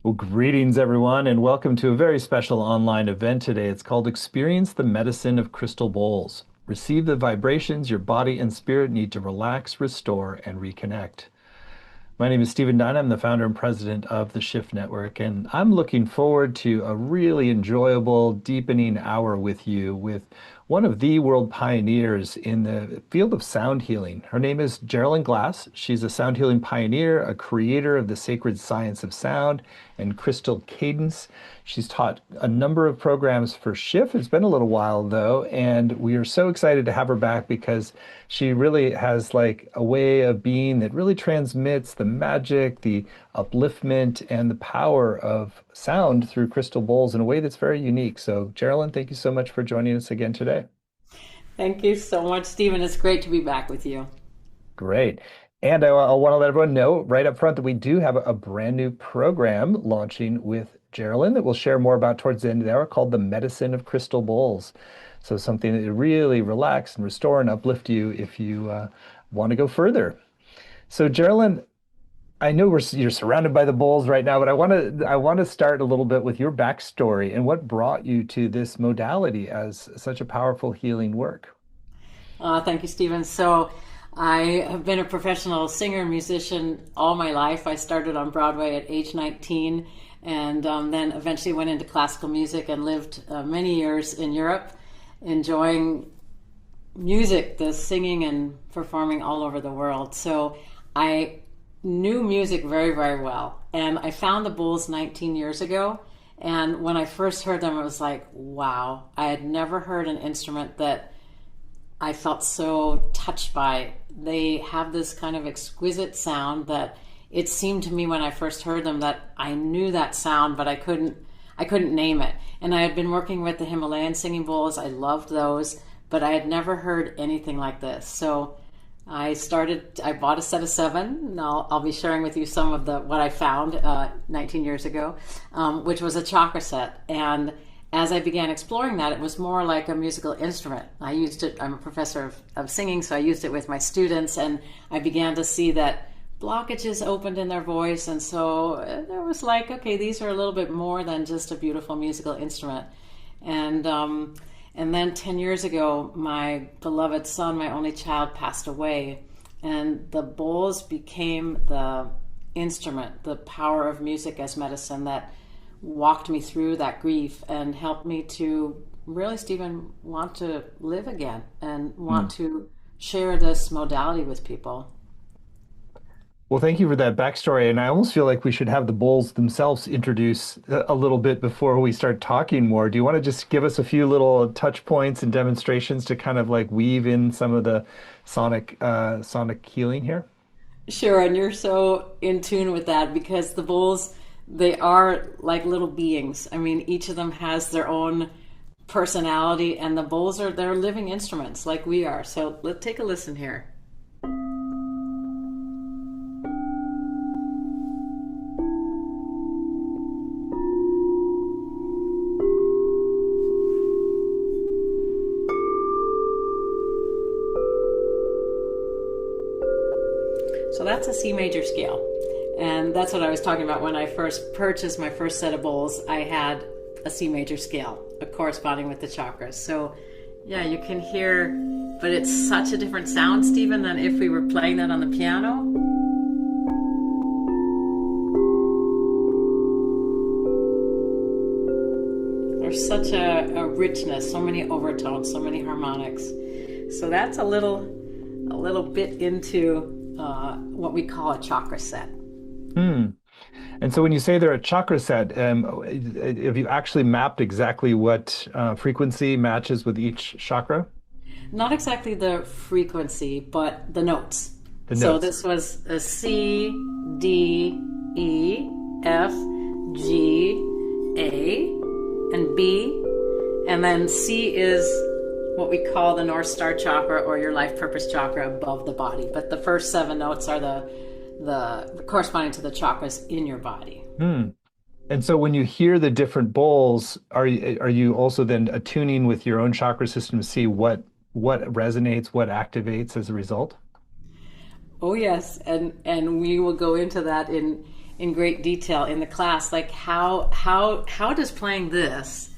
Well, greetings, everyone, and welcome to a very special online event today. It's called Experience the Medicine of Crystal Bowls. Receive the vibrations your body and spirit need to relax, restore, and reconnect. My name is Stephen Dine. I'm the founder and president of the Shift Network, and I'm looking forward to a really enjoyable, deepening hour with you with one of the world pioneers in the field of sound healing. Her name is Jeralyn Glass. She's a sound healing pioneer, a creator of the sacred science of sound and crystal cadence. She's taught a number of programs for Shift. It's been a little while though, and we are so excited to have her back because she really has like a way of being that really transmits the magic, the upliftment, and the power of sound through crystal bowls in a way that's very unique. So, Geraldine, thank you so much for joining us again today. Thank you so much, Stephen. It's great to be back with you. Great. And I want to let everyone know right up front that we do have a brand new program launching with Geraldine that we'll share more about towards the end of the hour called The Medicine of Crystal Bowls. So something that will really relax and restore and uplift you if you want to go further. So Geraldine, I know you're surrounded by the bowls right now, but I want to start a little bit with your backstory and what brought you to this modality as such a powerful healing work. Thank you, Stephen. So, I have been a professional singer and musician all my life. I started on Broadway at age 19 and then eventually went into classical music and lived many years in Europe, enjoying music, the singing and performing all over the world. So, I knew music very, very well. And I found the Bulls 19 years ago. And when I first heard them, it was like, wow, I had never heard an instrument that I felt so touched by. They have this kind of exquisite sound that it seemed to me when I first heard them that I knew that sound, but I couldn't name it. And I had been working with the Himalayan singing bowls. I loved those, but I had never heard anything like this. So I bought a set of seven, and I'll be sharing with you some of what I found 19 years ago, which was a chakra set. And as I began exploring that, it was more like a musical instrument. I used it, I'm a professor of singing, so I used it with my students, and I began to see that blockages opened in their voice. And so there was like, okay, these are a little bit more than just a beautiful musical instrument. And, um, and then 10 years ago, my beloved son, my only child, passed away. And the bowls became the instrument, the power of music as medicine that walked me through that grief and helped me to really, Stephen, want to live again and want to share this modality with people. Well, thank you for that backstory. And I almost feel like we should have the bowls themselves introduce a little bit before we start talking more. Do you want to just give us a few little touch points and demonstrations to kind of like weave in some of the sonic healing here? Sure, and you're so in tune with that because the bowls, they are like little beings. I mean, each of them has their own personality, and the bowls are they're living instruments like we are. So let's take a listen here. So that's a C major scale. And that's what I was talking about when I first purchased my first set of bowls. I had a C major scale, corresponding with the chakras. So, yeah, you can hear, but it's such a different sound, Stephen, than if we were playing that on the piano. There's such a richness, so many overtones, so many harmonics. So that's a little bit into what we call a chakra set. Hmm. And so when you say they're a chakra set, have you actually mapped exactly what frequency matches with each chakra? Not exactly the frequency, but the notes. The So notes. this was a C, D, E, F, G, A, and B. And then C is what we call the North Star chakra or your life purpose chakra above the body. But the first seven notes are the corresponding to the chakras in your body. Hmm. And so when you hear the different bowls, are you also then attuning with your own chakra system to see what resonates, what activates as a result? Oh yes, and we will go into that in great detail in the class, like how does playing this.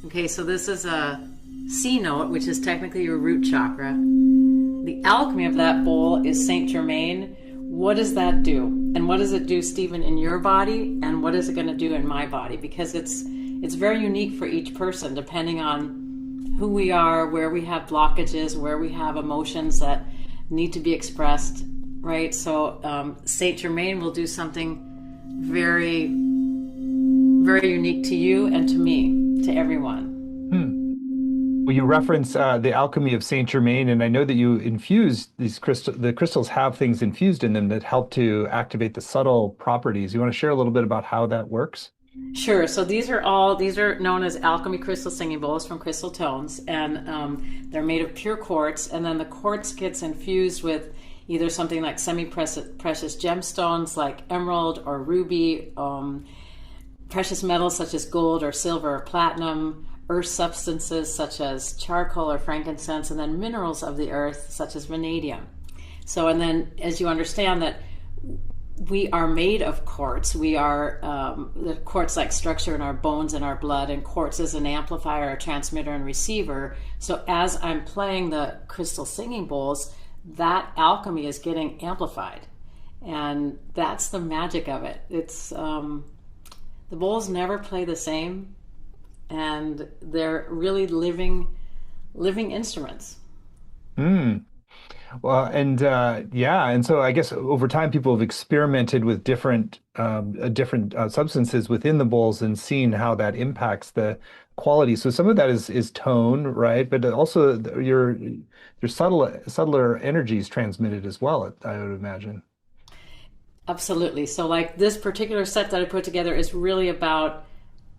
Okay, so this is a C note, which is technically your root chakra. The alchemy of that bowl is Saint Germain. What does that do? And what does it do, Stephen, in your body? And what is it going to do in my body? Because it's very unique for each person, depending on who we are, where we have blockages, where we have emotions that need to be expressed, right? So Saint Germain will do something very, very unique to you and to me, to everyone. Well, you reference the alchemy of Saint Germain, and I know that you infuse these the crystals have things infused in them that help to activate the subtle properties. You want to share a little bit about how that works? Sure. So these are known as alchemy crystal singing bowls from Crystal Tones, and they're made of pure quartz. And then the quartz gets infused with either something like semi-precious gemstones like emerald or ruby, precious metals such as gold or silver or platinum, earth substances such as charcoal or frankincense, and then minerals of the earth such as vanadium. So, and then as you understand that we are made of quartz. We are the quartz-like structure in our bones and our blood, and quartz is an amplifier, a transmitter, and receiver. So as I'm playing the crystal singing bowls, that alchemy is getting amplified, and that's the magic of it. It's the bowls never play the same, and they're really living instruments. Mm. Well, and yeah, and so I guess over time people have experimented with different substances within the bowls and seen how that impacts the quality. So some of that is tone, right? But also your subtler energies transmitted as well, I would imagine. Absolutely. So like this particular set that I put together is really about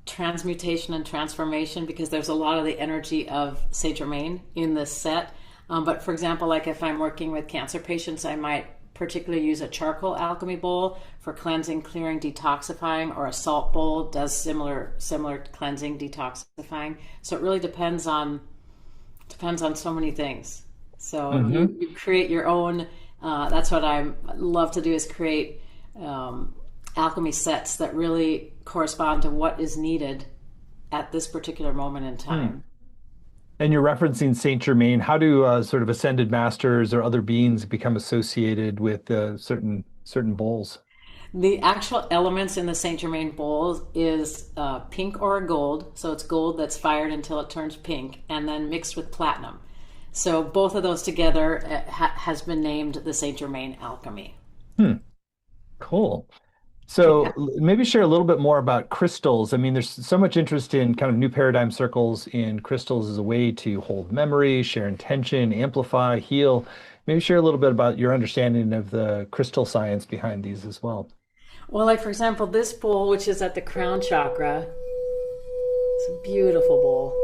transmutation and transformation, because there's a lot of the energy of Saint Germain in this set. But for example, like if I'm working with cancer patients, I might particularly use a charcoal alchemy bowl for cleansing, clearing, detoxifying, or a salt bowl does similar cleansing, detoxifying. So it really depends on so many things. So you create your own. That's what I love to do, is create alchemy sets that really correspond to what is needed at this particular moment in time. And you're referencing Saint Germain. How do sort of ascended masters or other beings become associated with certain bowls? The actual elements in the Saint Germain bowl is pink or gold. So it's gold that's fired until it turns pink, and then mixed with platinum. So both of those together has been named the Saint Germain alchemy. Cool. So Yeah. maybe share a little bit more about crystals. I mean, there's so much interest in kind of new paradigm circles in crystals as a way to hold memory, share intention, amplify, heal. Maybe share a little bit about your understanding of the crystal science behind these as well. Well, like for example, this bowl, which is at the crown chakra, it's a beautiful bowl.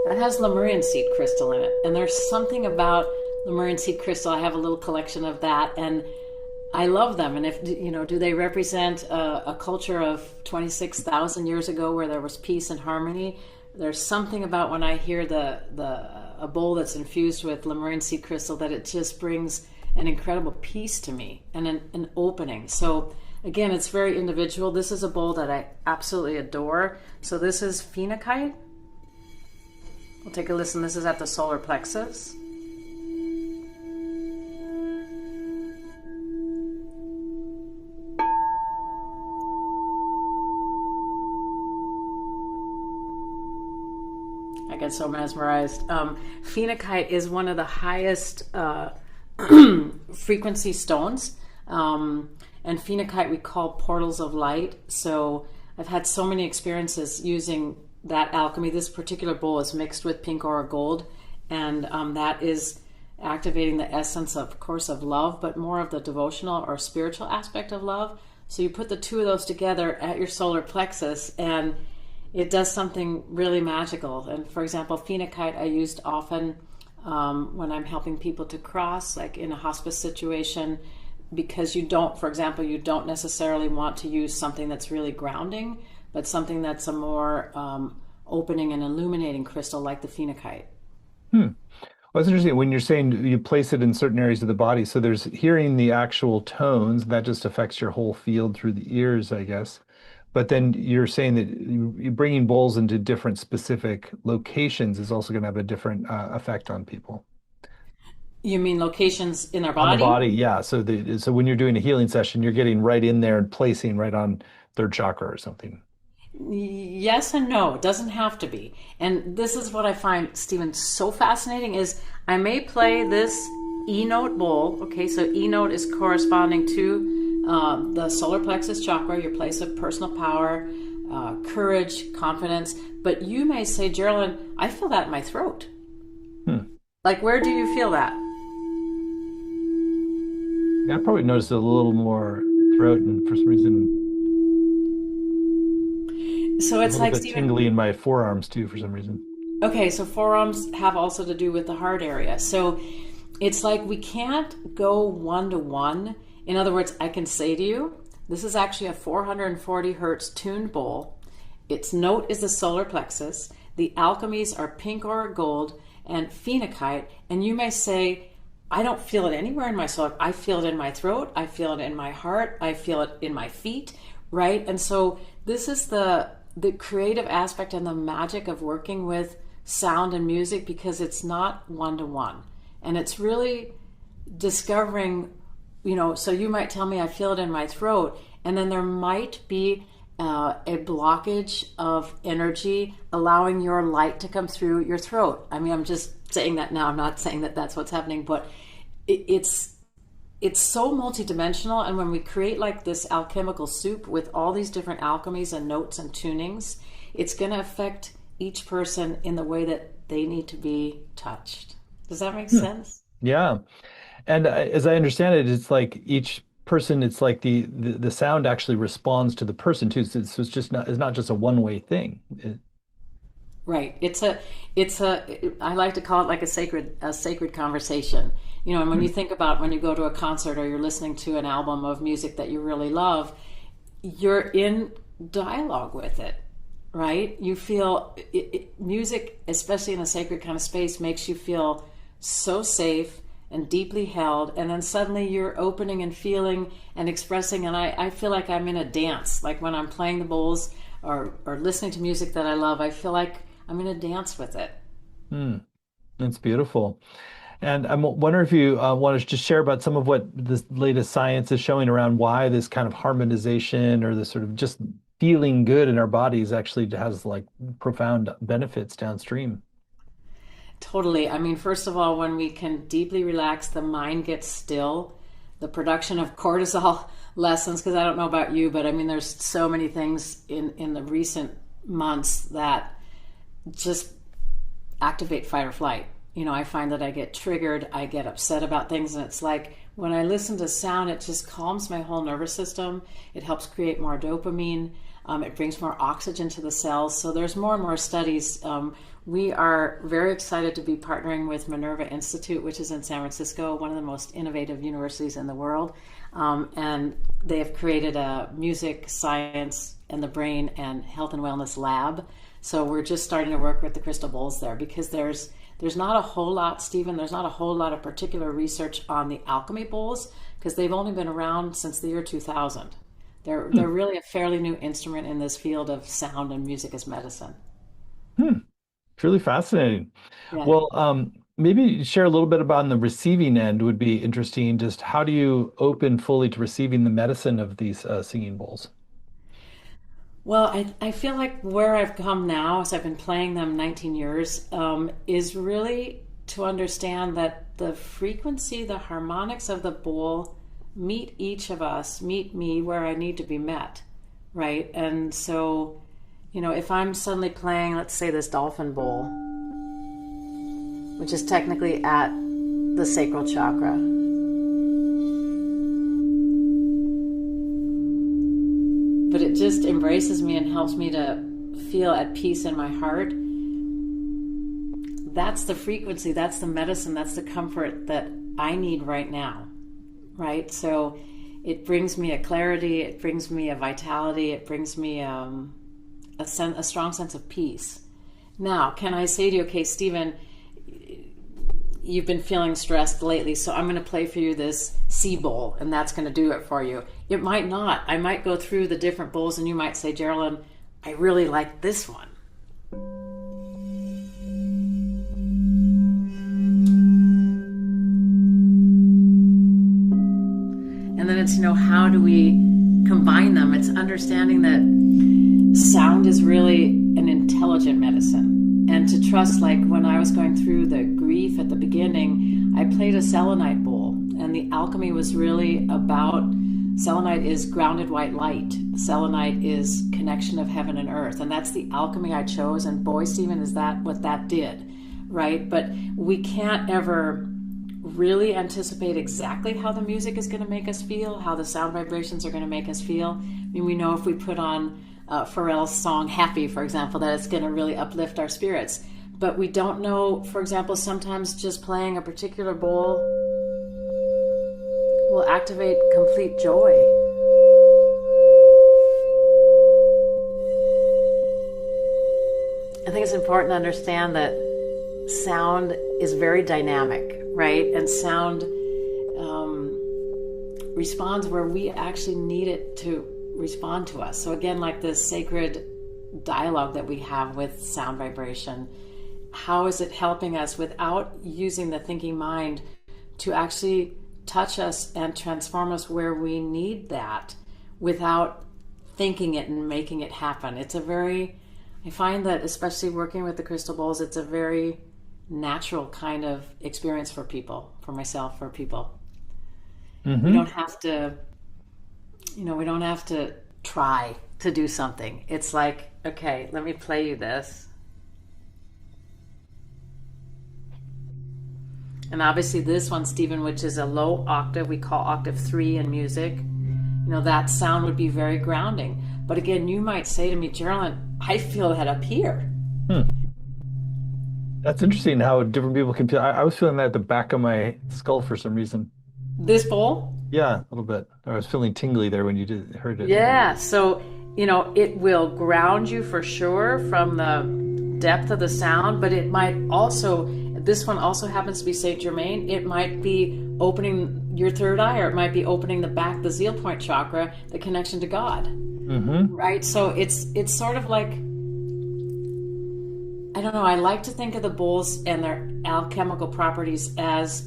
That has Lemurian seed crystal in it. And there's something about Lemurian seed crystal. I have a little collection of that, and I love them. And if, do they represent a culture of 26,000 years ago where there was peace and harmony? There's something about when I hear a bowl that's infused with Lemurian seed crystal that it just brings an incredible peace to me and an opening. So again, it's very individual. This is a bowl that I absolutely adore. So this is phenakite. We'll take a listen. This is at the solar plexus. I get so mesmerized. Phenakite is one of the highest frequency stones. And phenakite we call portals of light. So I've had so many experiences using that alchemy. This particular bowl is mixed with pink aura gold, and that is activating the essence, of course, of love, but more of the devotional or spiritual aspect of love. So you put the two of those together at your solar plexus, and it does something really magical. And for example, phenakite I used often when I'm helping people to cross, like in a hospice situation, because you don't necessarily want to use something that's really grounding, but something that's a more opening and illuminating crystal like the phenakite. Hmm. Well, it's interesting when you're saying you place it in certain areas of the body. So there's hearing the actual tones, that just affects your whole field through the ears, I guess. But then you're saying that you bringing bowls into different specific locations is also going to have a different effect on people. You mean locations in our On the body? body, yeah. So when you're doing a healing session, you're getting right in there and placing right on third chakra or something. Yes and no. It doesn't have to be. And this is what I find, Stephen, so fascinating is I may play this E note bowl. Okay, so E note is corresponding to the solar plexus chakra, your place of personal power, courage, confidence. But you may say, Geraldine, I feel that in my throat. Hmm. Like, where do you feel that? Yeah, I probably noticed a little more throat, and for some reason, So a it's little like, bit Stephen, tingly in my forearms too, for some reason. okay, so forearms have also to do with the heart area. So it's like we can't go one to one. In other words, I can say to you, this is actually a 440 hertz tuned bowl. Its note is the solar plexus. The alchemies are pink or gold and phenakite. And you may say, I don't feel it anywhere in my soul. I feel it in my throat. I feel it in my heart. I feel it in my feet, right? And so this is the creative aspect and the magic of working with sound and music, because it's not one to one. And it's really discovering, so you might tell me I feel it in my throat, and then there might be a blockage of energy allowing your light to come through your throat. I mean, I'm just saying that now. I'm not saying that that's what's happening, but it's so multidimensional. And when we create like this alchemical soup with all these different alchemies and notes and tunings, it's going to affect each person in the way that they need to be touched. Does that make sense? Yeah. And as I understand it, it's like each person, it's like the sound actually responds to the person too. So it's just not, it's not just a one-way thing. Right. I like to call it like a sacred conversation. And when you think about when you go to a concert or you're listening to an album of music that you really love, you're in dialogue with it, right? You feel music, especially in a sacred kind of space, makes you feel so safe and deeply held. And then suddenly you're opening and feeling and expressing. And I feel like I'm in a dance. Like when I'm playing the bowls or listening to music that I love, I feel like I'm in a dance with it. Hmm. That's beautiful. And I'm wondering if you want to just share about some of what this latest science is showing around why this kind of harmonization or this sort of just feeling good in our bodies actually has like profound benefits downstream. Totally. I mean, first of all, when we can deeply relax, the mind gets still. The production of cortisol lessens, because I don't know about you, but I mean, there's so many things in the recent months that just activate fight or flight. I find that I get triggered, I get upset about things, and it's like when I listen to sound, it just calms my whole nervous system. It helps create more dopamine. It brings more oxygen to the cells. So there's more and more studies. We are very excited to be partnering with Minerva Institute, which is in San Francisco, one of the most innovative universities in the world. And they have created a music, science, and the brain and health and wellness lab. So we're just starting to work with the crystal bowls there, because there's not a whole lot, Stephen, there's not a whole lot of particular research on the alchemy bowls, because they've only been around since the year 2000. They're really a fairly new instrument in this field of sound and music as medicine. Hmm. Truly fascinating. Yeah. Well, maybe share a little bit about on the receiving end would be interesting. Just how do you open fully to receiving the medicine of these singing bowls? Well, I feel like where I've come now, as I've been playing them 19 years, is really to understand that the frequency, the harmonics of the bowl meet each of us, meet me where I need to be met, right? And so, if I'm suddenly playing, let's say, this dolphin bowl, which is technically at the sacral chakra, but it just embraces me and helps me to feel at peace in my heart. That's the frequency, that's the medicine, that's the comfort that I need right now, right? So it brings me a clarity, it brings me a vitality, it brings me a strong sense of peace. Now, can I say to you, okay, Stephen, you've been feeling stressed lately, so I'm going to play for you this C bowl, and that's going to do it for you. It might not. I might go through the different bowls, and you might say, Jeralyn, I really like this one. And then it's, how do we combine them? It's understanding that sound is really an intelligent medicine. And to trust, like when I was going through the grief at the beginning, I played a selenite bowl. And the alchemy was really about, selenite is grounded white light. Selenite is connection of heaven and earth. And that's the alchemy I chose. And boy, Stephen, is that what that did, right? But we can't ever really anticipate exactly how the music is going to make us feel, how the sound vibrations are going to make us feel. I mean, we know if we put on Pharrell's song Happy, for example, that it's going to really uplift our spirits. But we don't know, for example, sometimes just playing a particular bowl will activate complete joy. I think it's important to understand that sound is very dynamic, right? And sound responds where we actually need it to respond to us. So again, like this sacred dialogue that we have with sound vibration, how is it helping us without using the thinking mind to actually touch us and transform us where we need that without thinking it and making it happen? I find that especially working with the crystal bowls, it's a very natural kind of experience for people, for myself, for people. We don't have to, we don't have to try to do something. It's like, okay, let me play you this. And obviously this one, Stephen, which is a low octave, we call octave 3 in music, that sound would be very grounding. But again, you might say to me, Jeralyn, I feel that up here. That's interesting how different people can feel. I was feeling that at the back of my skull for some reason. This bowl? Yeah, a little bit. I was feeling tingly there when you heard it. Yeah, so, it will ground you for sure from the depth of the sound, but it might also, this one also happens to be Saint Germain, it might be opening your third eye, or it might be opening the zeal point chakra, the connection to God. Right? So it's sort of like, I don't know, I like to think of the bowls and their alchemical properties as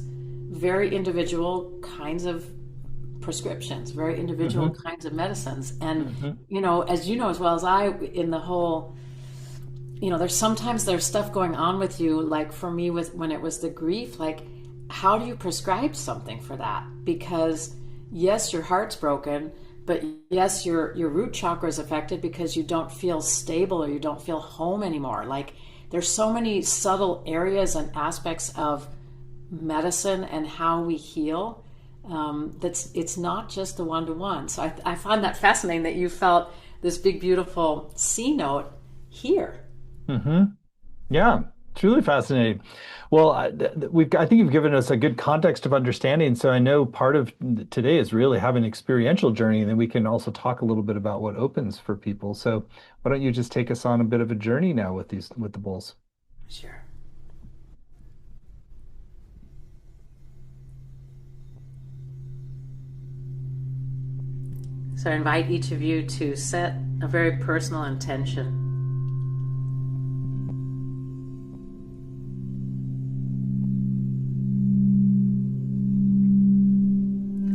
very individual kinds of prescriptions, very individual kinds of medicines. And, as you know as well as I, in the whole, there's stuff going on with you, like for me when it was the grief, like how do you prescribe something for that? Because yes, your heart's broken, but yes, your root chakra is affected because you don't feel stable or you don't feel home anymore. Like there's so many subtle areas and aspects of medicine and how we heal. It's not just the one-to-one. So I find that fascinating that you felt this big, beautiful C note here. Yeah, truly fascinating. Well, I think you've given us a good context of understanding. So I know part of today is really having an experiential journey, and then we can also talk a little bit about what opens for people. So why don't you just take us on a bit of a journey now with the bowls? Sure. So I invite each of you to set a very personal intention.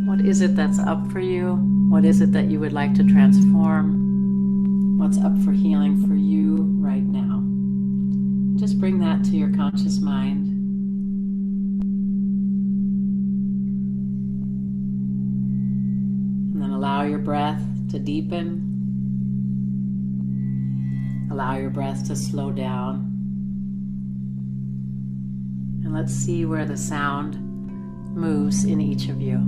What is it that's up for you? What is it that you would like to transform? What's up for healing for you right now? Just bring that to your conscious mind. And then allow your breath to deepen. Allow your breath to slow down. And let's see where the sound moves in each of you.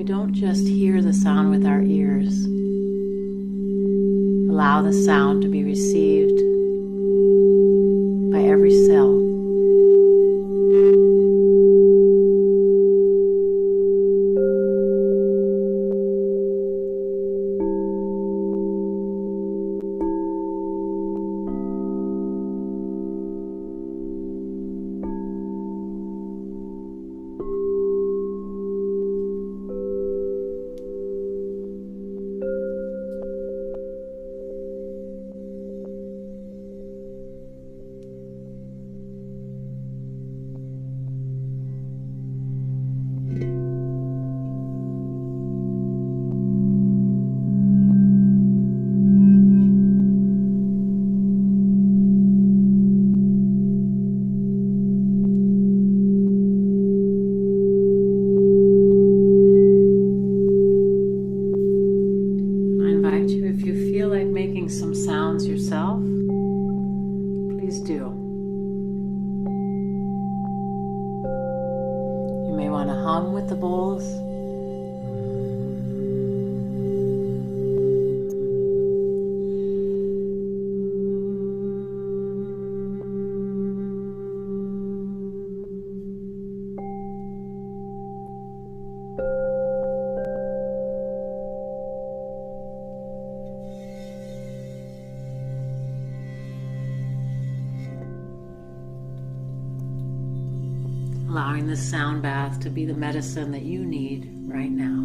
don't just hear the sound with our ears. Allow the sound to be received by every cell. Some sounds yourself, please do. You may want to hum with the bowls. Allowing this sound bath to be the medicine that you need right now.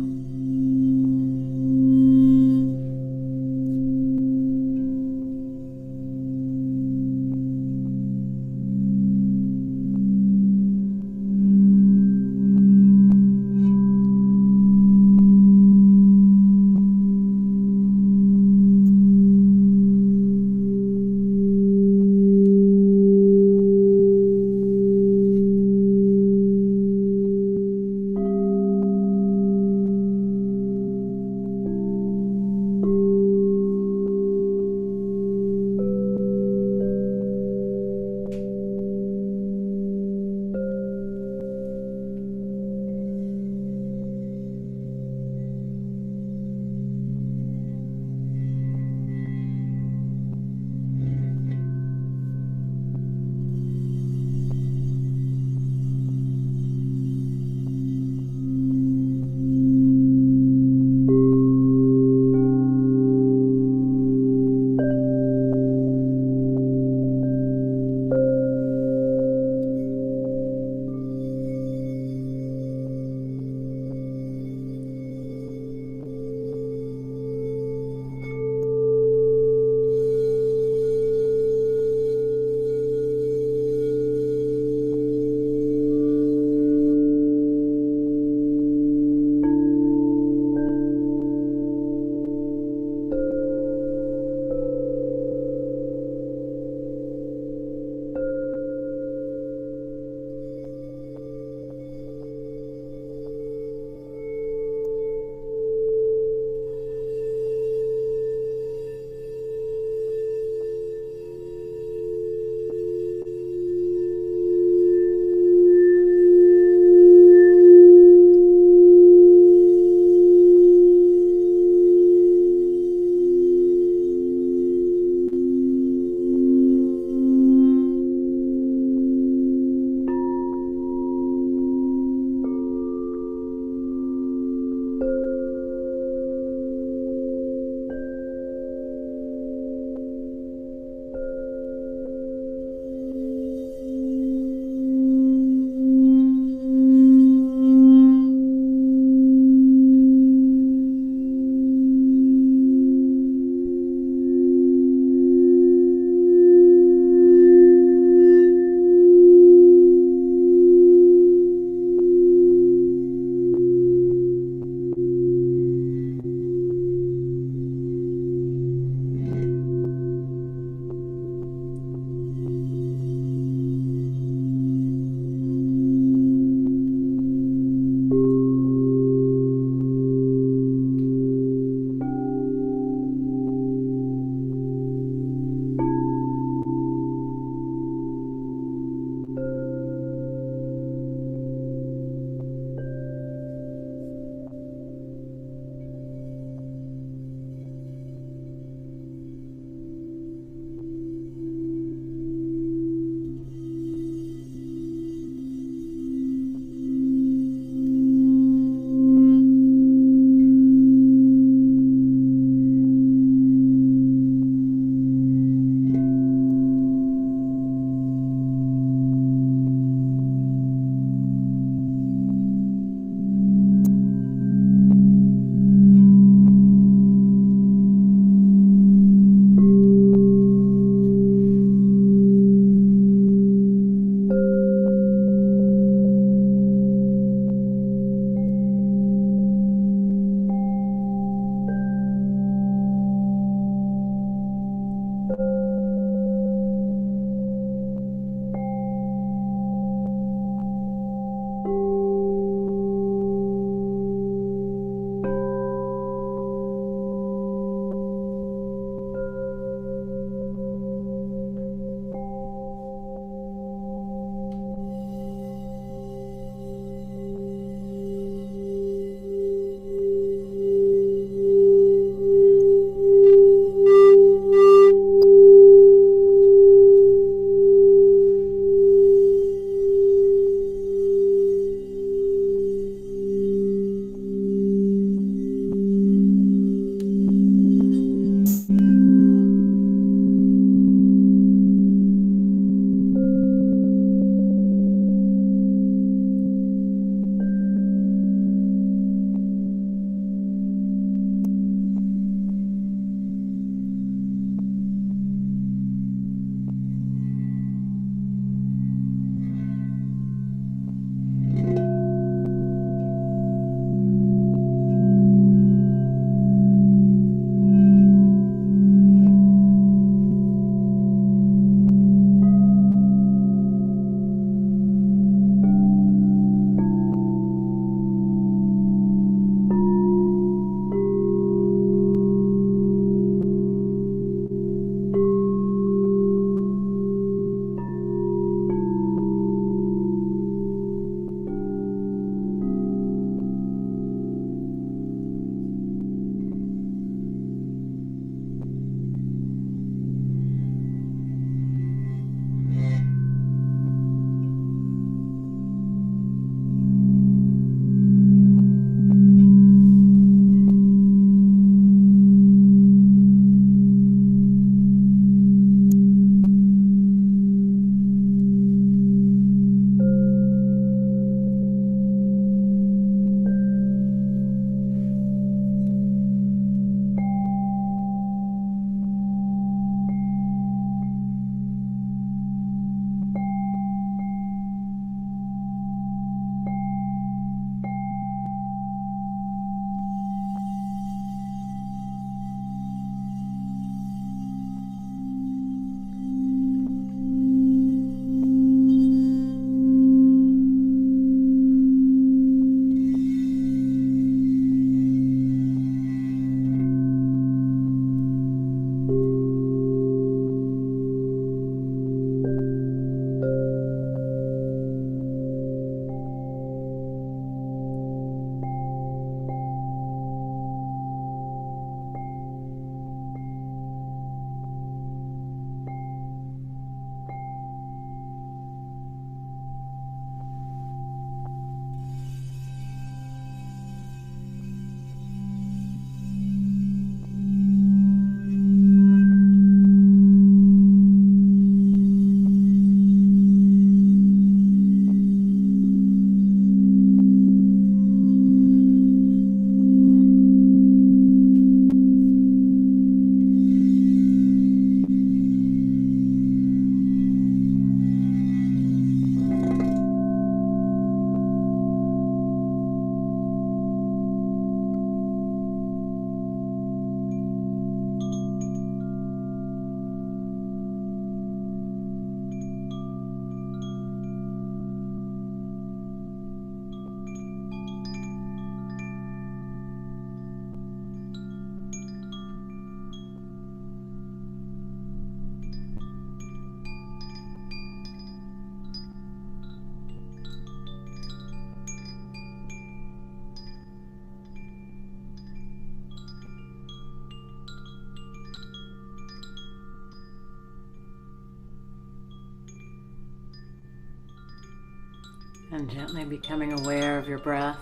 And gently becoming aware of your breath,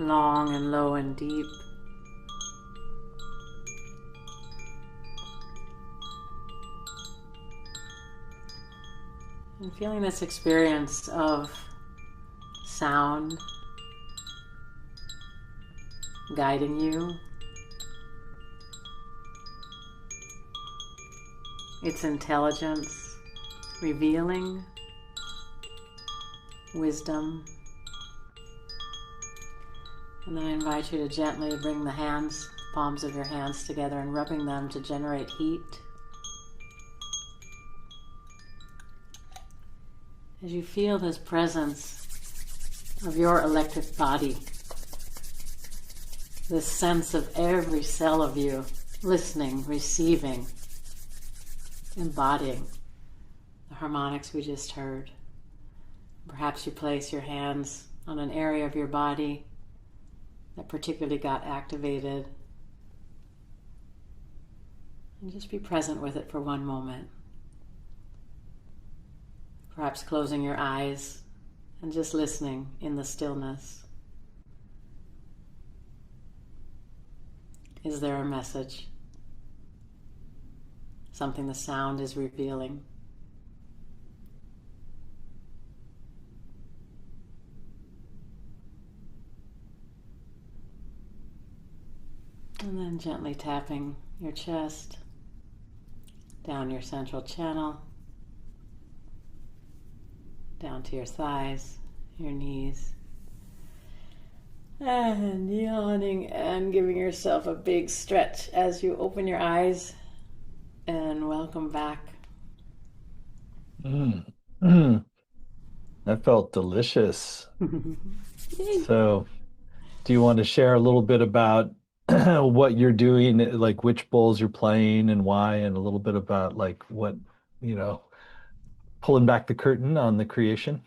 long and low and deep. And feeling this experience of sound guiding you, its intelligence revealing wisdom. And then I invite you to gently bring the palms of your hands together and rubbing them to generate heat. As you feel this presence of your electric body, this sense of every cell of you listening, receiving, embodying the harmonics we just heard. Perhaps you place your hands on an area of your body that particularly got activated. And just be present with it for one moment. Perhaps closing your eyes and just listening in the stillness. Is there a message? Something the sound is revealing? And then gently tapping your chest, down your central channel, down to your thighs, your knees, and yawning and giving yourself a big stretch as you open your eyes, and welcome back. That felt delicious. So, do you want to share a little bit about what you're doing, like which bowls you're playing and why, and a little bit about like what, pulling back the curtain on the creation?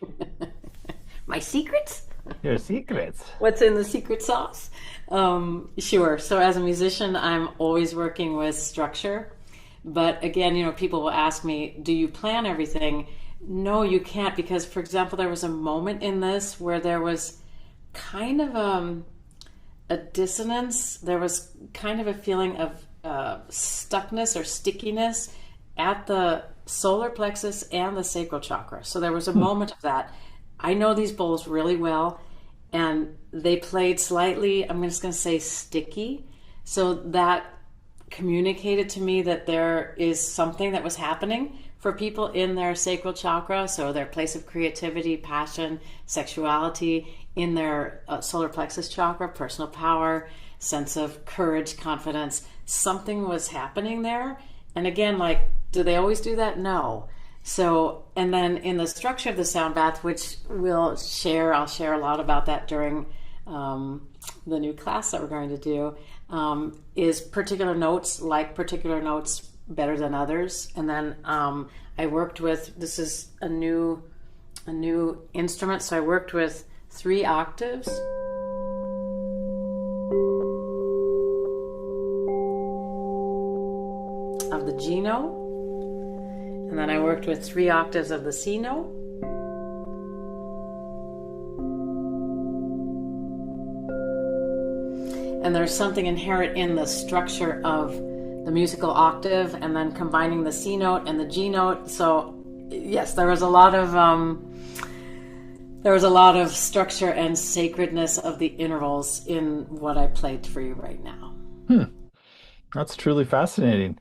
My secrets? Your secrets. What's in the secret sauce? Sure. So as a musician, I'm always working with structure. But again, people will ask me, do you plan everything? No, you can't, because, for example, there was a moment in this where there was kind of a dissonance. There was kind of a feeling of stuckness or stickiness at the solar plexus and the sacral chakra. So there was a moment of that. I know these bowls really well, and they played slightly, I'm just going to say sticky. So that communicated to me that there is something that was happening for people in their sacral chakra, so their place of creativity, passion, sexuality, in their solar plexus chakra, personal power, sense of courage, confidence. Something was happening there. And again, do they always do that? No. So, and then in the structure of the sound bath, which I'll share a lot about that during the new class that we're going to do, is particular notes better than others. And then I worked with, this is a new instrument, so I worked with 3 octaves. Of the G note, and then I worked with 3 octaves of the C note, and there's something inherent in the structure of the musical octave, and then combining the C note and the G note. So yes, there was a lot of structure and sacredness of the intervals in what I played for you right now. That's truly fascinating.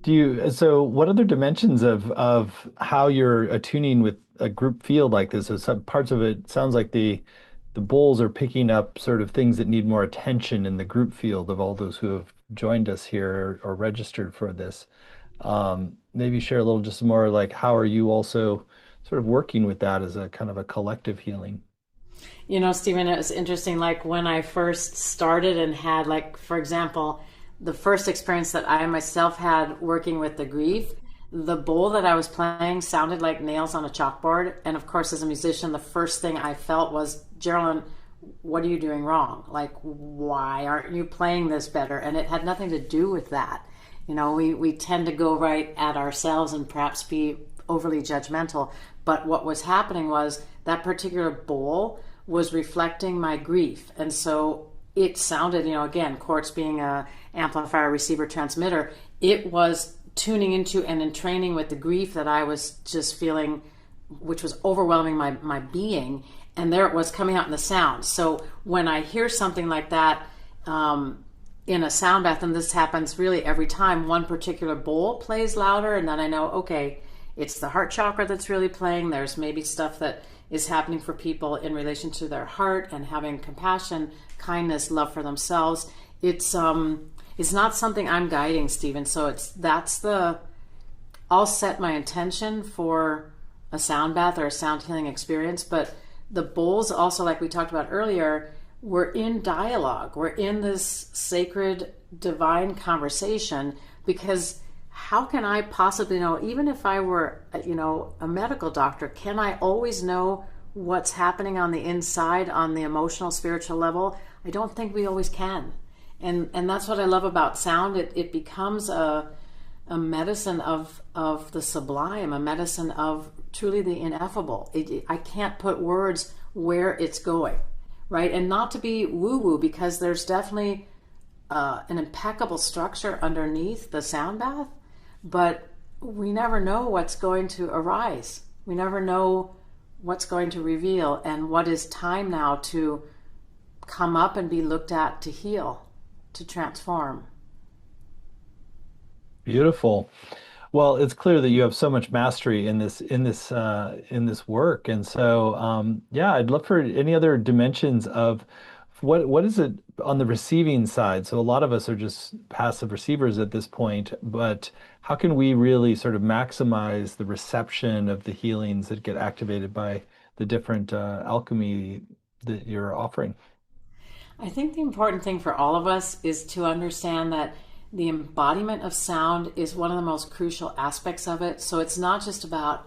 So what other dimensions of how you're attuning with a group field like this? So some parts of it sounds like the bowls are picking up sort of things that need more attention in the group field of all those who have joined us here or registered for this. Maybe share a little just more like how are you also sort of working with that as a kind of a collective healing? Stephen, it was interesting. Like when I first started and had, for example, the first experience that I myself had working with the grief, the bowl that I was playing sounded like nails on a chalkboard. And of course, as a musician, the first thing I felt was, Jeralyn, what are you doing wrong? Why aren't you playing this better? And it had nothing to do with that. We tend to go right at ourselves and perhaps be overly judgmental. But what was happening was that particular bowl was reflecting my grief. And so it sounded, again, quartz being a amplifier, receiver, transmitter, it was tuning into and in training with the grief that I was just feeling, which was overwhelming my being. And there it was coming out in the sound. So when I hear something like that in a sound bath, and this happens really every time, one particular bowl plays louder, and then I know, okay, it's the heart chakra that's really playing. There's maybe stuff that is happening for people in relation to their heart and having compassion, kindness, love for themselves. It's not something I'm guiding, Stephen. So I'll set my intention for a sound bath or a sound healing experience, but the bowls also, like we talked about earlier, we're in dialogue. We're in this sacred, divine conversation, because how can I possibly know, even if I were, a medical doctor, can I always know what's happening on the inside, on the emotional, spiritual level? I don't think we always can. And that's what I love about sound. It becomes a medicine of the sublime, a medicine of truly the ineffable. I can't put words where it's going, right? And not to be woo-woo, because there's definitely an impeccable structure underneath the sound bath, but we never know what's going to arise. We never know what's going to reveal, and what is time now to come up and be looked at, to heal, to transform. Beautiful. Well, it's clear that you have so much mastery in this work, and so yeah, I'd love for any other dimensions of what is it on the receiving side. So a lot of us are just passive receivers at this point, but how can we really sort of maximize the reception of the healings that get activated by the different alchemy that you're offering? I think the important thing for all of us is to understand that the embodiment of sound is one of the most crucial aspects of it. So it's not just about,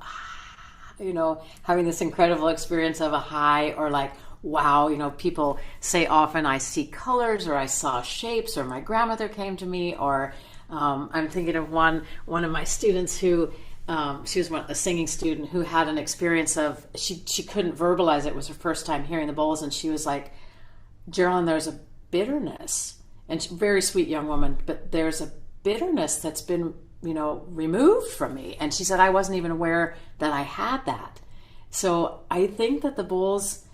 having this incredible experience of a high, or like, wow, people say often, I see colors, or I saw shapes, or my grandmother came to me, or I'm thinking of one of my students who, she was a singing student who had an experience of, she couldn't verbalize it. It was her first time hearing the bowls, and she was like, Jeralyn, there's a bitterness. And she's a very sweet young woman, but there's a bitterness that's been, removed from me. And she said, I wasn't even aware that I had that. So I think that the bowls,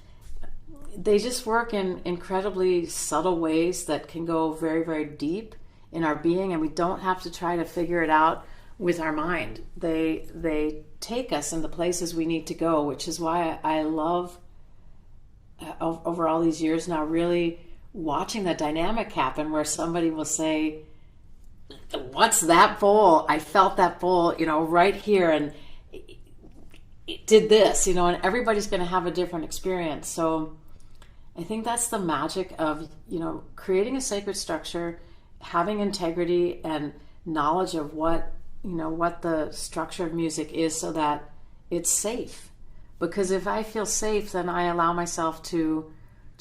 they just work in incredibly subtle ways that can go very, very deep in our being, and we don't have to try to figure it out with our mind. They take us in the places we need to go, which is why I love, over all these years now, really watching the dynamic happen, where somebody will say, what's that bowl? I felt that bowl, right here, and it did this, and everybody's going to have a different experience. So I think that's the magic of, creating a sacred structure, having integrity and knowledge of what the structure of music is, so that it's safe. Because if I feel safe, then I allow myself to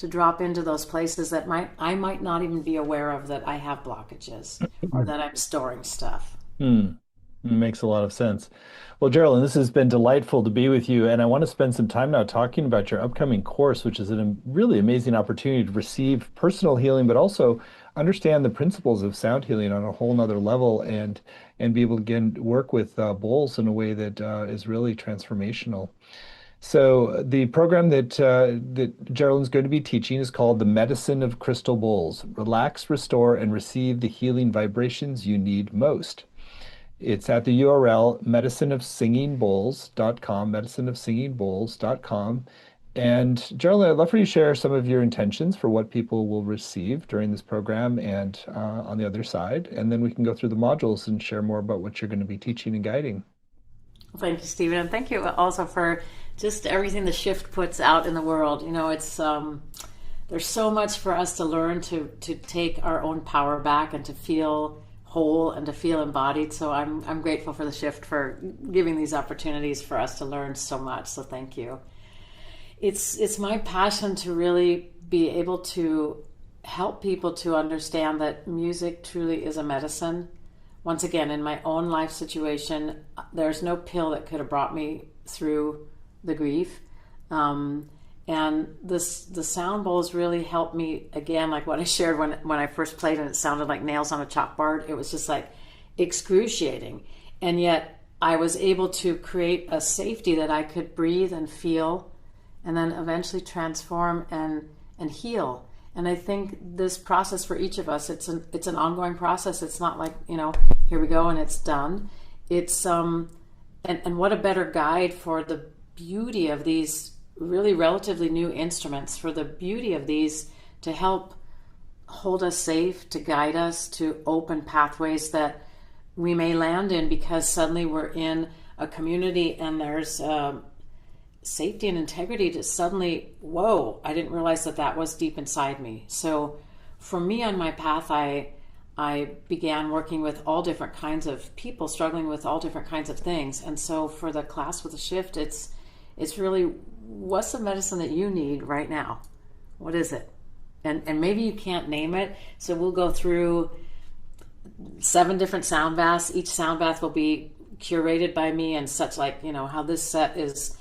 drop into those places that I might not even be aware of, that I have blockages or that I'm storing stuff. Hmm. Makes a lot of sense. Well, Geraldine, this has been delightful to be with you, and I want to spend some time now talking about your upcoming course, which is a really amazing opportunity to receive personal healing, but also understand the principles of sound healing on a whole nother level, and be able to again work with bowls in a way that is really transformational. So the program that Geraldine's going to be teaching is called The Medicine of Crystal Bowls. Relax, restore, and receive the healing vibrations you need most. It's at the URL medicineofsingingbowls.com, medicineofsingingbowls.com. And Geraldine, I'd love for you to share some of your intentions for what people will receive during this program and on the other side. And then we can go through the modules and share more about what you're going to be teaching and guiding. Thank you, Stephen. And thank you also for just everything the shift puts out in the world. It's there's so much for us to learn to take our own power back and to feel whole and to feel embodied. So I'm grateful for the shift, for giving these opportunities for us to learn so much. So thank you. It's my passion to really be able to help people to understand that music truly is a medicine. Once again, in my own life situation, there's no pill that could have brought me through the grief. And the sound bowls really helped me, again, like what I shared when I first played and it sounded like nails on a chalkboard. It was just like excruciating. And yet I was able to create a safety that I could breathe and feel and then eventually transform and heal. And I think this process for each of us, it's an ongoing process. It's not like, here we go and it's done. It's and what a better guide for the beauty of these really relatively new instruments, for the beauty of these to help hold us safe, to guide us, to open pathways that we may land in because suddenly we're in a community and there's safety and integrity to suddenly, whoa, I didn't realize that was deep inside me. So for me on my path, I began working with all different kinds of people struggling with all different kinds of things. And so for the class with a shift, it's really, what's the medicine that you need right now? What is it? And maybe you can't name it. So we'll go through 7 different sound baths. Each sound bath will be curated by me and such, like, how this set is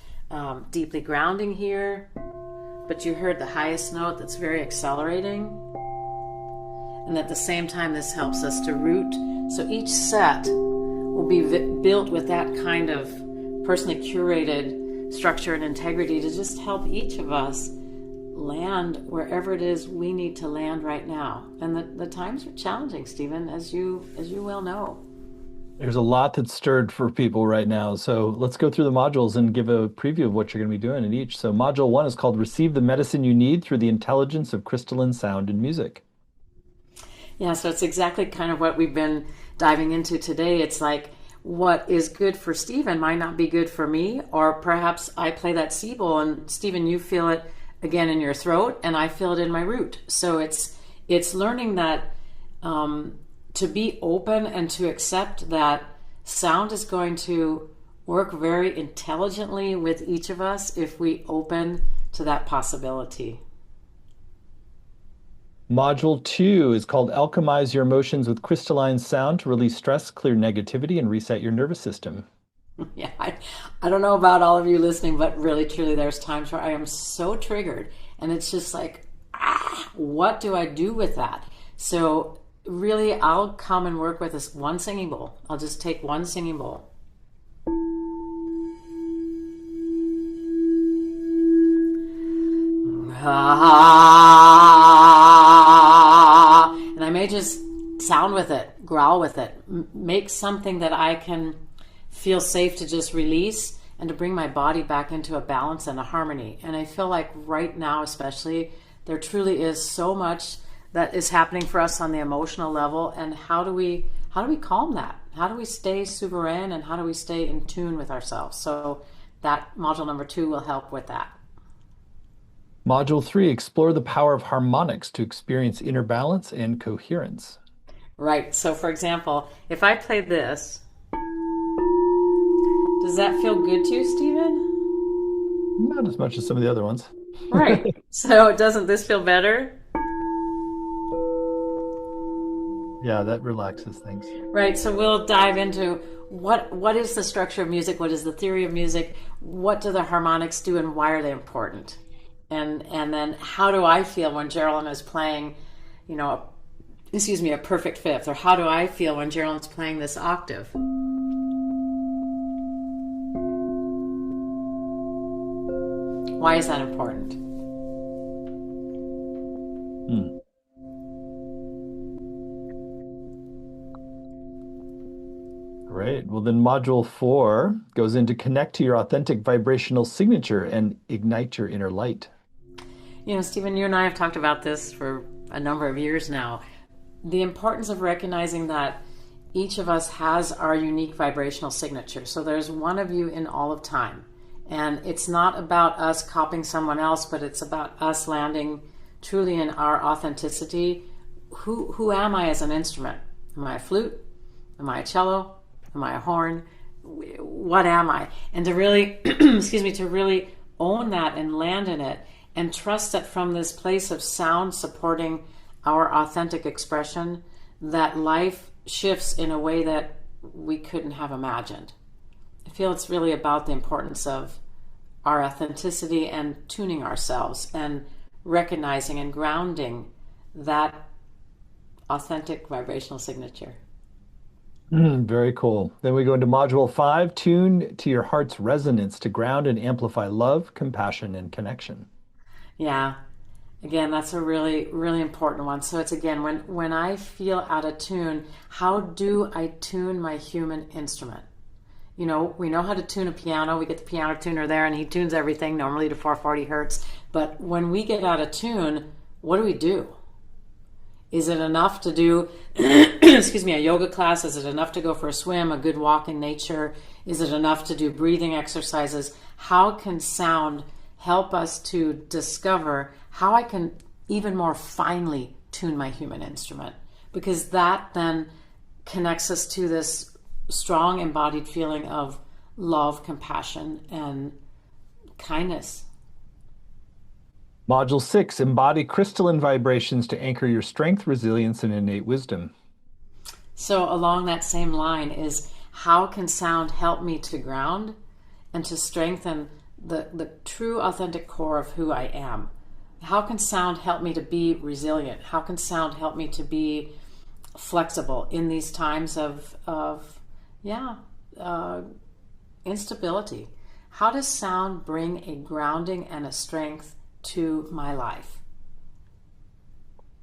deeply grounding here. But you heard the highest note that's very accelerating. And at the same time, this helps us to root. So each set will be built with that kind of personally curated structure and integrity to just help each of us land wherever it is we need to land right now. And the times are challenging, Stephen, as you well know. There's a lot that's stirred for people right now. So let's go through the modules and give a preview of what you're going to be doing in each. So module 1 is called Receive the Medicine You Need Through the Intelligence of Crystalline Sound and Music. Yeah, so it's exactly kind of what we've been diving into today. It's like, what is good for Stephen might not be good for me, or perhaps I play that C bowl and Stephen, you feel it again in your throat and I feel it in my root. So it's learning that to be open and to accept that sound is going to work very intelligently with each of us if we open to that possibility. Module 2 is called Alchemize Your Emotions with Crystalline Sound to Release Stress, Clear Negativity, and Reset Your Nervous System. Yeah, I don't know about all of you listening, but really, truly, there's times where I am so triggered, and it's just like, what do I do with that? So really, I'll come and work with this one singing bowl. I'll just take one singing bowl. And I may just sound with it, growl with it, make something that I can feel safe to just release and to bring my body back into a balance and a harmony. And I feel like right now, especially, there truly is so much that is happening for us on the emotional level. And how do we calm that? How do we stay sovereign and how do we stay in tune with ourselves? So that module number 2 will help with that. Module 3, explore the power of harmonics to experience inner balance and coherence. Right. So for example, if I play this, does that feel good to you, Stephen? Not as much as some of the other ones. Right. So doesn't this feel better? Yeah, that relaxes things. Right. So we'll dive into what is the structure of music? What is the theory of music? What do the harmonics do and why are they important? And then how do I feel when Jeralyn is playing, a perfect fifth? Or how do I feel when Jeralyn's playing this octave? Why is that important? Great. Well, then module 4 goes into connect to your authentic vibrational signature and ignite your inner light. Stephen, you and I have talked about this for a number of years now. The importance of recognizing that each of us has our unique vibrational signature. So there's one of you in all of time. And it's not about us copying someone else, but it's about us landing truly in our authenticity. Who am I as an instrument? Am I a flute? Am I a cello? Am I a horn? What am I? And to really, to really own that and land in it and trust that from this place of sound supporting our authentic expression, that life shifts in a way that we couldn't have imagined. I feel it's really about the importance of our authenticity and tuning ourselves and recognizing and grounding that authentic vibrational signature. Very cool. Then we go into module 5, tune to your heart's resonance to ground and amplify love, compassion, and connection. Yeah. Again, that's a really, really important one. So it's again, when I feel out of tune, how do I tune my human instrument? You know, we know how to tune a piano. We get the piano tuner there and he tunes everything normally to 440 hertz. But when we get out of tune, what do? Is it enough to do, excuse me, a yoga class? Is it enough to go for a swim, a good walk in nature? Is it enough to do breathing exercises? How can sound help us to discover how I can even more finely tune my human instrument? Because that then connects us to this strong embodied feeling of love, compassion, and kindness. Module 6, embody crystalline vibrations to anchor your strength, resilience, and innate wisdom. So along that same line is how can sound help me to ground and to strengthen the true authentic core of who I am? How can sound help me to be resilient? How can sound help me to be flexible in these times of instability? How does sound bring a grounding and a strength to my life?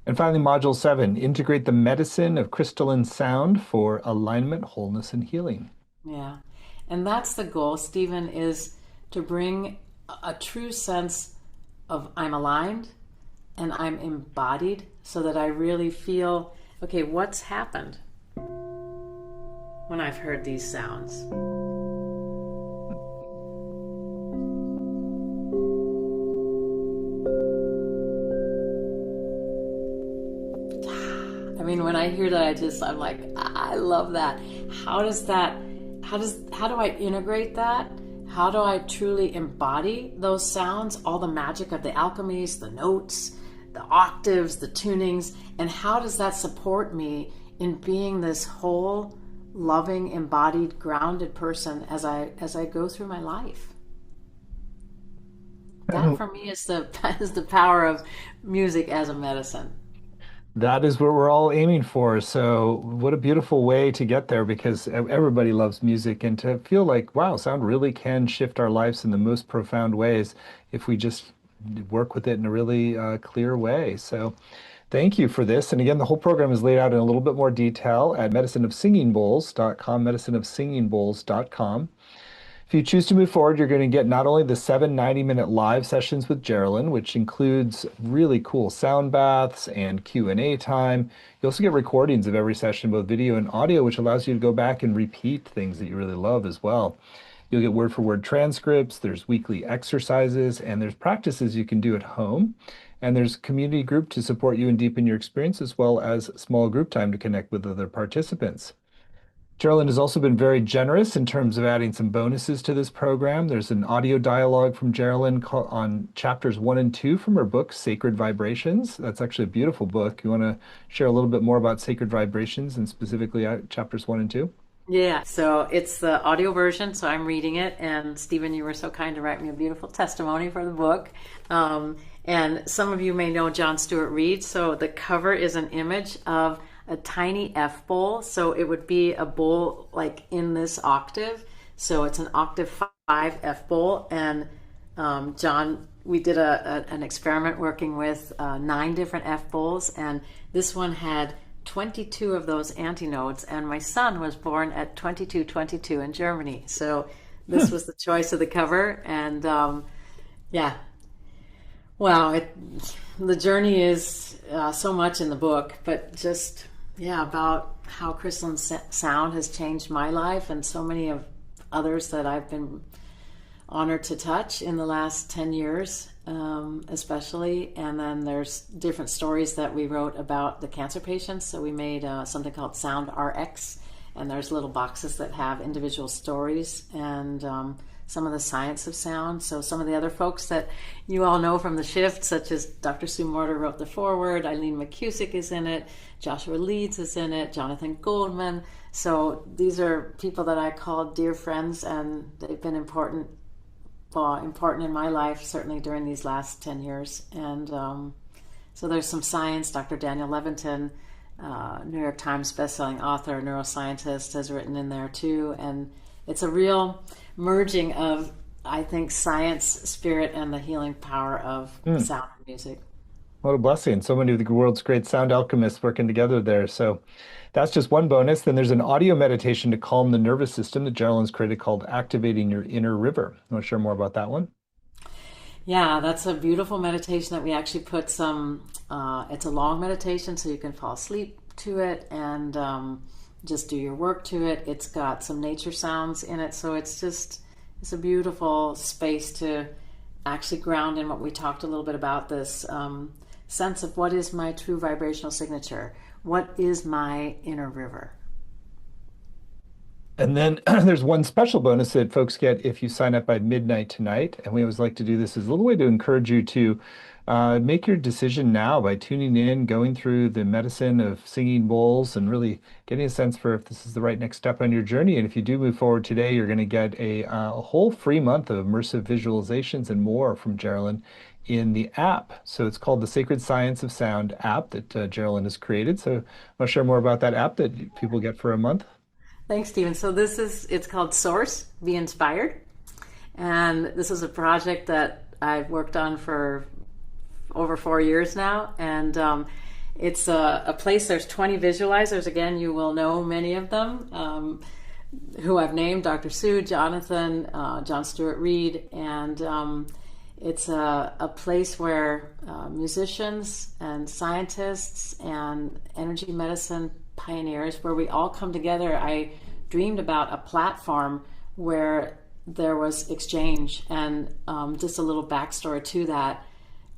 And finally, module 7, integrate the medicine of crystalline sound for alignment, wholeness, and healing. Yeah. And that's the goal, Stephen, is to bring a true sense of I'm aligned and I'm embodied so that I really feel, okay, what's happened when I've heard these sounds? I mean, when I hear that, I'm like, I love that. How do I integrate that? How do I truly embody those sounds, all the magic of the alchemies, the notes, the octaves, the tunings, and how does that support me in being this whole, loving, embodied, grounded person as I go through my life? That for me is the power of music as a medicine. That is what we're all aiming for. So, what a beautiful way to get there because everybody loves music and to feel like, wow, sound really can shift our lives in the most profound ways if we just work with it in a really clear way. So, thank you for this. And again, the whole program is laid out in a little bit more detail at medicineofsingingbowls.com, medicineofsingingbowls.com. If you choose to move forward, you're going to get not only the 7 90-minute live sessions with Jeralyn, which includes really cool sound baths and Q&A time. You also get recordings of every session, both video and audio, which allows you to go back and repeat things that you really love as well. You'll get word-for-word transcripts, there's weekly exercises, and there's practices you can do at home. And there's a community group to support you and deepen your experience, as well as small group time to connect with other participants. Jeralyn has also been very generous in terms of adding some bonuses to this program. There's an audio dialogue from Jeralyn on chapters 1 and 2 from her book, Sacred Vibrations. That's actually a beautiful book. You want to share a little bit more about Sacred Vibrations and specifically chapters 1 and 2? Yeah, so it's the audio version, so I'm reading it. And Stephen, you were so kind to write me a beautiful testimony for the book. And some of you may know John Stewart Reed. So the cover is an image of a tiny F bowl. So it would be a bowl like in this octave. So it's an octave 5 F bowl. And John, we did an experiment working with 9 different F bowls. And this one had 22 of those antinodes. And my son was born at 2222 in Germany. So this was the choice of the cover. And yeah. Wow, the journey is so much in the book, but just, about how crystalline sound has changed my life and so many of others that I've been honored to touch in the last 10 years, especially. And then there's different stories that we wrote about the cancer patients. So we made something called Sound RX, and there's little boxes that have individual stories and some of the science of sound. So some of the other folks that you all know from the shift, such as Dr. Sue Morter wrote the foreword, Eileen McCusick is in it, Joshua Leeds is in it, Jonathan Goldman. So these are people that I call dear friends, and they've been important in my life, certainly during these last 10 years. And so there's some science. Dr. Daniel Levitin, New York Times bestselling author, neuroscientist, has written in there too. And it's a real merging of, I think, science, spirit, and the healing power of sound and music. What a blessing. So many of the world's great sound alchemists working together there. So that's just one bonus. Then there's an audio meditation to calm the nervous system that Jeralyn's created called Activating Your Inner River. You want to share more about that one? Yeah, that's a beautiful meditation that we actually put some, it's a long meditation, so you can fall asleep to it and just do your work to it. It's got some nature sounds in it, so it's a beautiful space to actually ground in what we talked a little bit about, this sense of what is my true vibrational signature? What is my inner river? And then there's one special bonus that folks get if you sign up by midnight tonight. And we always like to do this as a little way to encourage you to make your decision now by tuning in, going through the medicine of singing bowls, and really getting a sense for if this is the right next step on your journey. And if you do move forward today, you're going to get a whole free month of immersive visualizations and more from Jeralyn in the app. So it's called the Sacred Science of Sound app that Jeralyn has created. So I'll share more about that app that people get for a month. Thanks, Stephen. So it's called Source, Be Inspired. And this is a project that I've worked on for over 4 years now. And it's a place, there's 20 visualizers. Again, you will know many of them, who I've named, Dr. Sue, Jonathan, John Stewart Reed. And it's a place where musicians and scientists and energy medicine pioneers, where we all come together. I dreamed about a platform where there was exchange, and just a little backstory to that.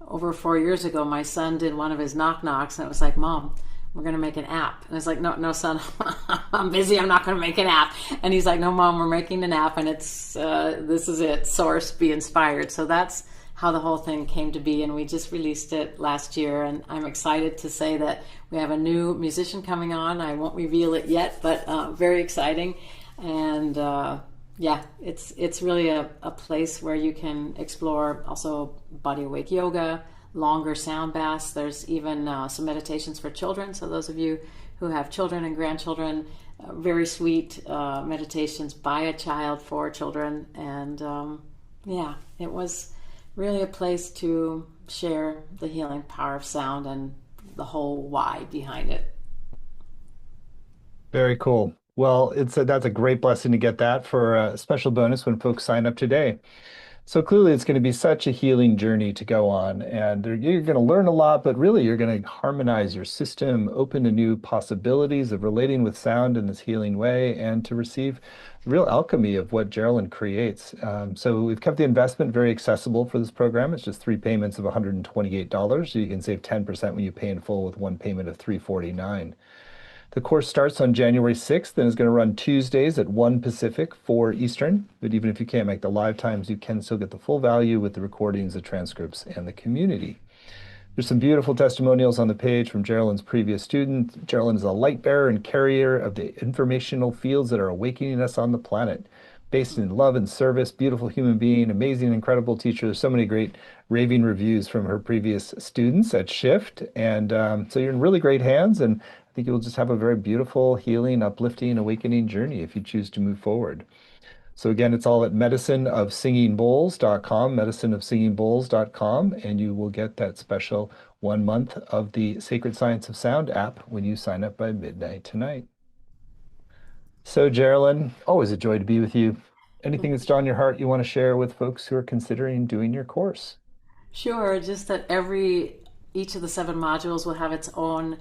Over 4 years ago, my son did one of his knock knocks, and it was like, "Mom, we're going to make an app." And I was like, no, son, I'm busy. I'm not going to make an app. And he's like, "No, Mom, we're making an app, and it's this is it. Source, Be Inspired." So that's how the whole thing came to be, and we just released it last year. And I'm excited to say that we have a new musician coming on. I won't reveal it yet, but very exciting. And yeah, it's really a place where you can explore also body awake yoga, longer sound baths. There's even some meditations for children. So those of you who have children and grandchildren, very sweet meditations by a child for children. And yeah, it was really a place to share the healing power of sound and the whole why behind it. Very cool. Well, that's a great blessing to get that for a special bonus when folks sign up today. So clearly it's going to be such a healing journey to go on, and you're going to learn a lot, but really you're going to harmonize your system, open to new possibilities of relating with sound in this healing way, and to receive real alchemy of what Jeralyn creates. So we've kept the investment very accessible for this program. It's just 3 payments of $128, so you can save 10% when you pay in full with one payment of $349. The course starts on January 6th and is going to run Tuesdays at 1 Pacific, 4 Eastern. But even if you can't make the live times, you can still get the full value with the recordings, the transcripts, and the community. There's some beautiful testimonials on the page from Jeralyn's previous student. Jeralyn is a light bearer and carrier of the informational fields that are awakening us on the planet. Based in love and service, beautiful human being, amazing, incredible teacher. There's so many great raving reviews from her previous students at Shift. And so you're in really great hands, and I think you'll just have a very beautiful, healing, uplifting, awakening journey if you choose to move forward. So again, it's all at medicineofsingingbowls.com, medicineofsingingbowls.com, and you will get that special 1 month of the Sacred Science of Sound app when you sign up by midnight tonight. So Jeralyn, always a joy to be with you. Anything that's on your heart you want to share with folks who are considering doing your course? Sure, just that each of the 7 modules will have its own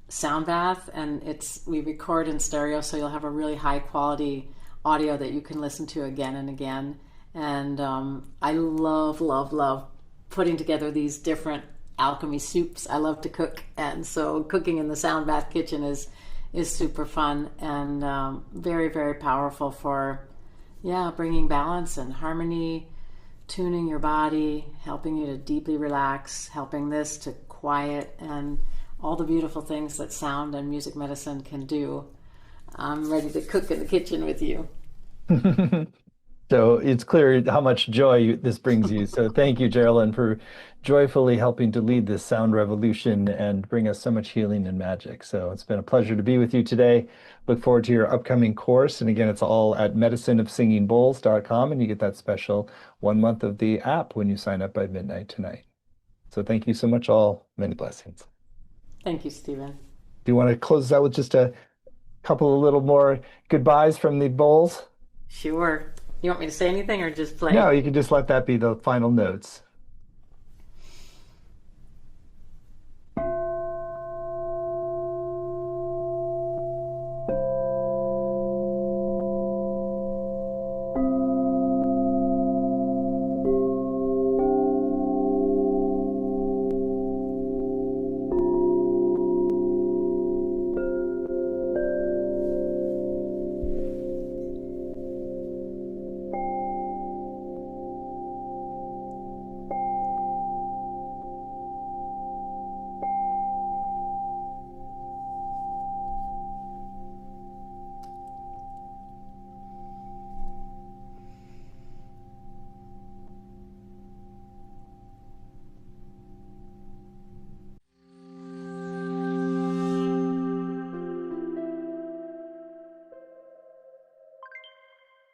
sound bath, and we record in stereo, so you'll have a really high quality audio that you can listen to again and again. And I love putting together these different alchemy soups. I love to cook, and so cooking in the sound bath kitchen is is super fun and very, very powerful for, yeah, bringing balance and harmony, tuning your body, helping you to deeply relax, helping this to quiet, and all the beautiful things that sound and music medicine can do. I'm ready to cook in the kitchen with you. So it's clear how much joy this brings you. So thank you, Jeralyn, for joyfully helping to lead this sound revolution and bring us so much healing and magic. So it's been a pleasure to be with you today. Look forward to your upcoming course. And again, it's all at medicineofsingingbowls.com, and you get that special 1 month of the app when you sign up by midnight tonight. So thank you so much, all. Many blessings. Thank you, Stephen. Do you want to close us out with just a couple of little more goodbyes from the bowls? Sure. You want me to say anything or just No, play? you can just let that be the final notes.